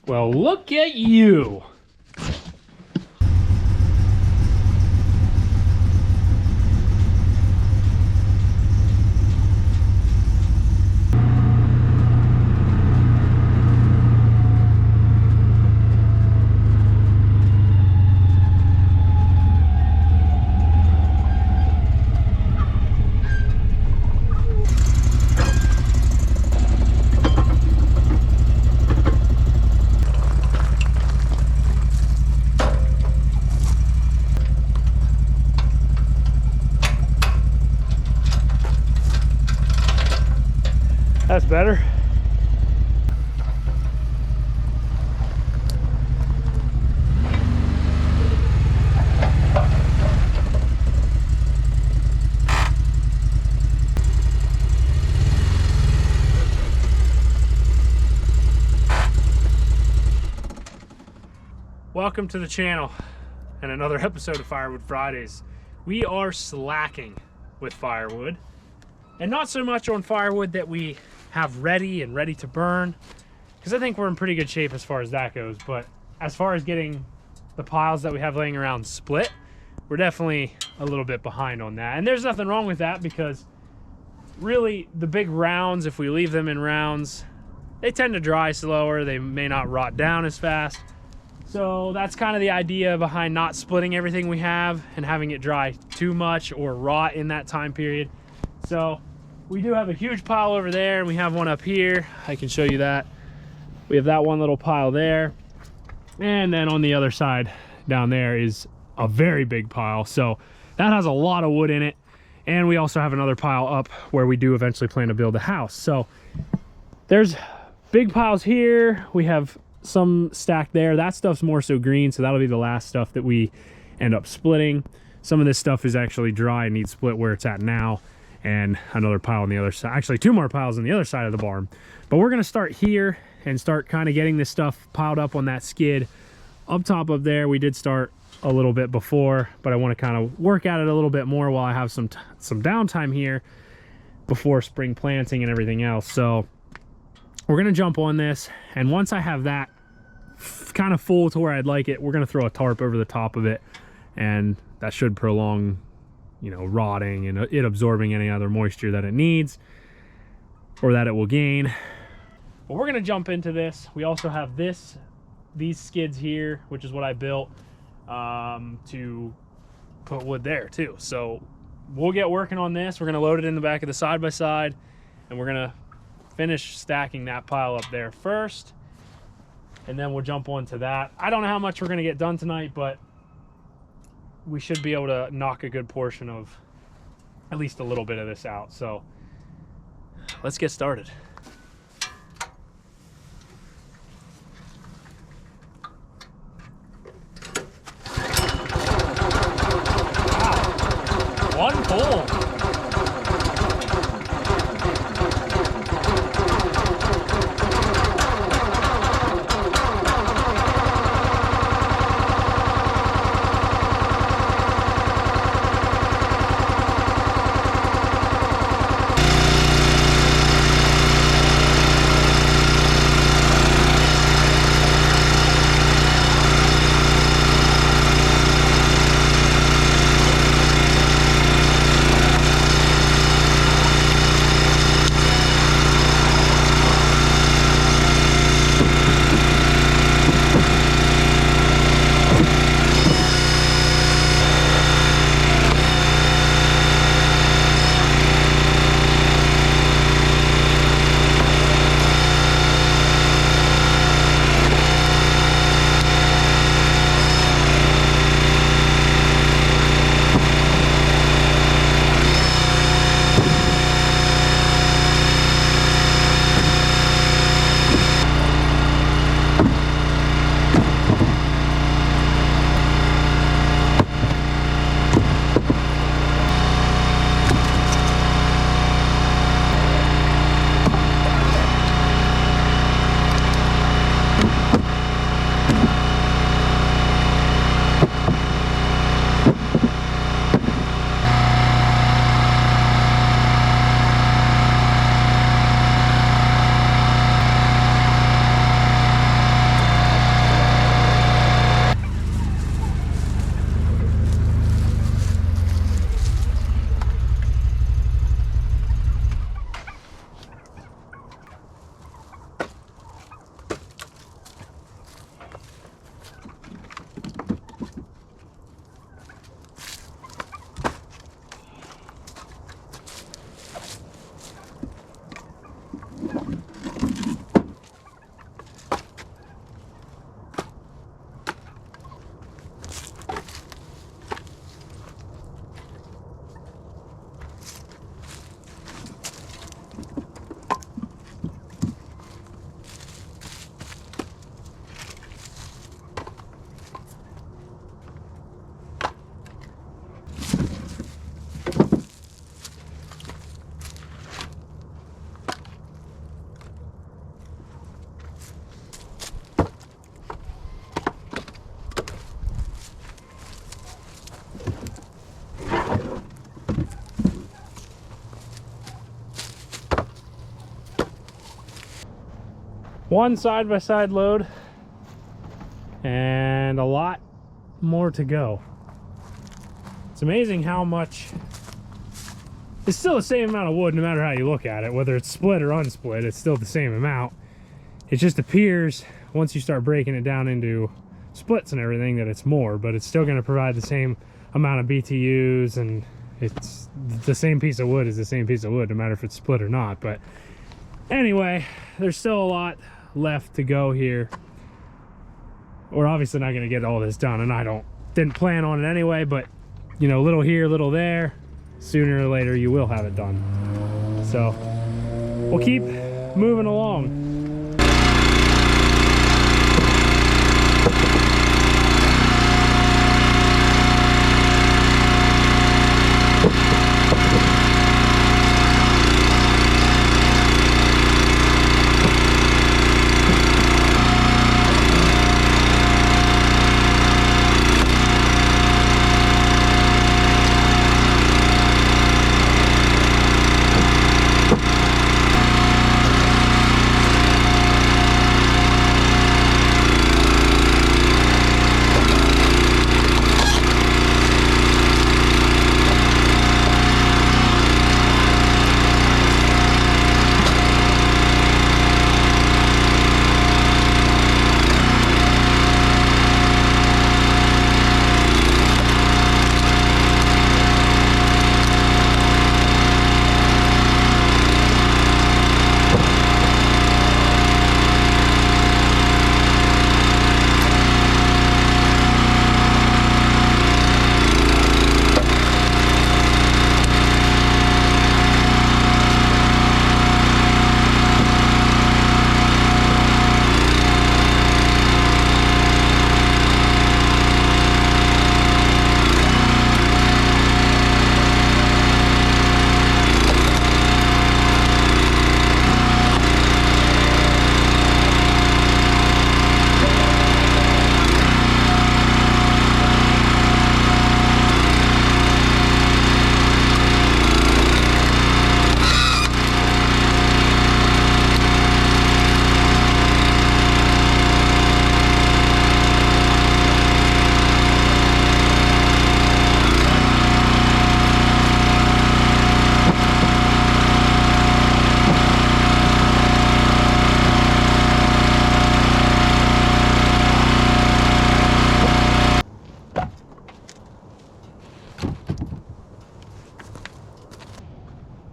Well, look at you. That's better. Welcome to the channel and another episode of Firewood Fridays. We are slacking with firewood, and not so much on firewood that we have ready to burn, because I think we're in pretty good shape as far as that goes. But as far as getting the piles that we have laying around split, we're definitely a little bit behind on that. And there's nothing wrong with that, because really the big rounds, if we leave them in rounds, they tend to dry slower. They may not rot down as fast. So that's kind of the idea behind not splitting everything we have and having it dry too much or rot in that time period. So we do have a huge pile over there, and we have one up here. I can show you that. We have that one little pile there. And then on the other side down there is a very big pile. So that has a lot of wood in it. And we also have another pile up where we do eventually plan to build a house. So there's big piles here. We have some stacked there. That stuff's more so green, so that'll be the last stuff that we end up splitting. Some of this stuff is actually dry and needs split where it's at now. And another pile on the other side, actually two more piles on the other side of the barn. But we're gonna start here and start kind of getting this stuff piled up on that skid up top of there. We did start a little bit before, but I want to kind of work at it a little bit more while I have some downtime here before spring planting and everything else. So we're gonna jump on this, and once I have that kind of full to where I'd like it, we're gonna throw a tarp over the top of it, and that should prolong, you know, rotting and it absorbing any other moisture that it needs or that it will gain. But we're gonna jump into this. We also have these skids here, which is what I built to put wood there too. So we'll get working on this. We're gonna load it in the back of the side-by-side, and we're gonna finish stacking that pile up there first, and then we'll jump onto that. I don't know how much we're gonna get done tonight, but we should be able to knock a good portion of at least a little bit of this out. So let's get started. Wow, one pull. One side-by-side load and a lot more to go. It's amazing how much. It's still the same amount of wood no matter how you look at it, whether it's split or unsplit. It's still the same amount. It just appears once you start breaking it down into splits and everything that it's more, but it's still going to provide the same amount of BTUs, and it's the same piece of wood is the same piece of wood no matter if it's split or not. But anyway, there's still a lot left to go here. We're obviously not going to get all this done, and didn't plan on it anyway, but you know, little here, little there, sooner or later you will have it done. So we'll keep moving along.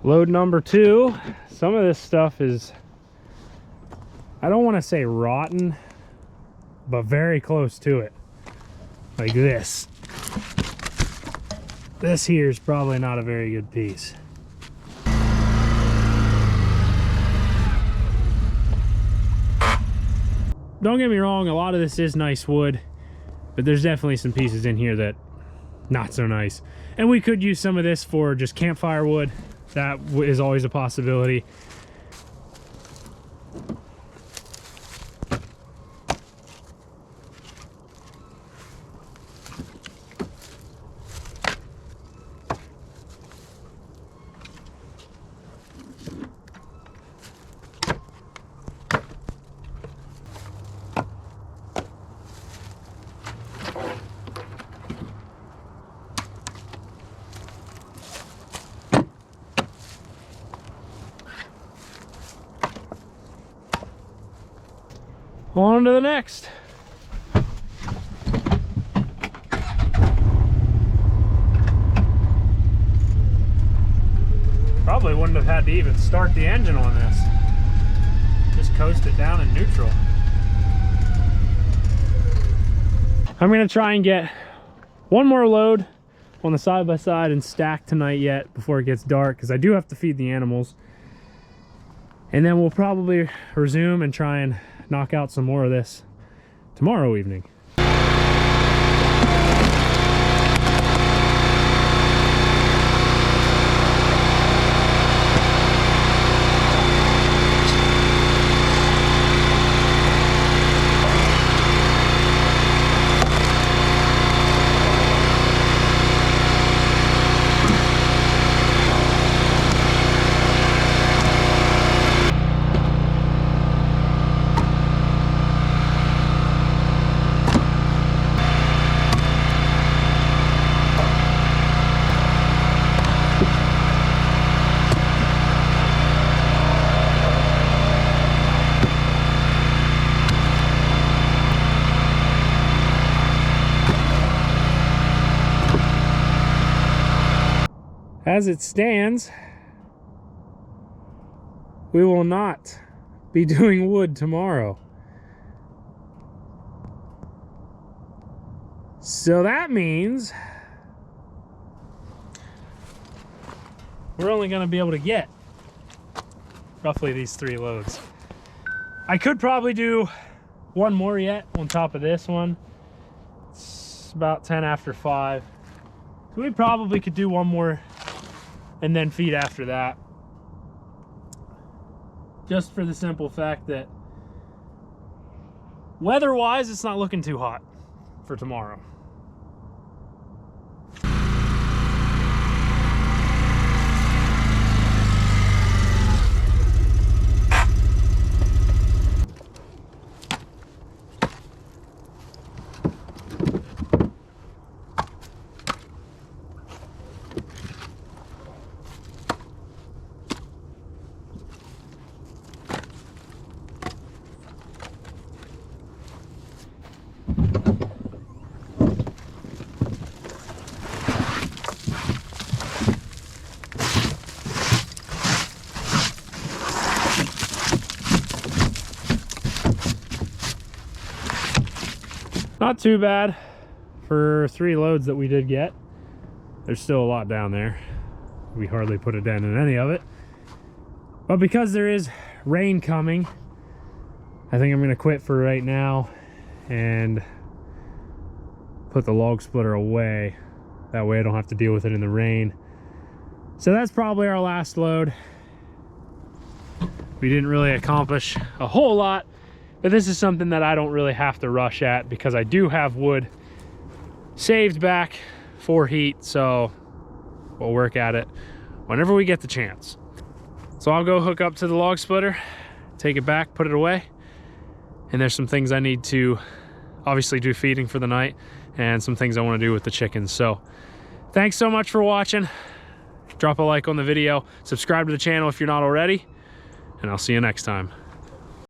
Load number 2. Some of this stuff is, I don't want to say rotten, but very close to it. Like this. This here is probably not a very good piece. Don't get me wrong, a lot of this is nice wood, but there's definitely some pieces in here that not so nice. And we could use some of this for just campfire wood. That is always a possibility. On to the next. Probably wouldn't have had to even start the engine on this. Just coast it down in neutral. I'm gonna try and get one more load on the side-by-side and stack tonight yet before it gets dark, because I do have to feed the animals. And then we'll probably resume and try and knock out some more of this tomorrow evening. as it stands, we will not be doing wood tomorrow. So that means we're only going to be able to get roughly these 3 loads. I could probably do one more yet on top of this one. It's about 10 after 5. So we probably could do one more and then feed after that. Just for the simple fact that weather-wise, it's not looking too hot for tomorrow. Not too bad for 3 loads that we did get. There's still a lot down there. We hardly put a dent in any of it. But because there is rain coming, I think I'm gonna quit for right now and put the log splitter away. That way I don't have to deal with it in the rain. So that's probably our last load. We didn't really accomplish a whole lot, but this is something that I don't really have to rush at because I do have wood saved back for heat, so we'll work at it whenever we get the chance. So I'll go hook up to the log splitter, take it back, put it away, and there's some things I need to obviously do feeding for the night and some things I want to do with the chickens. So thanks so much for watching. Drop a like on the video, subscribe to the channel if you're not already, and I'll see you next time.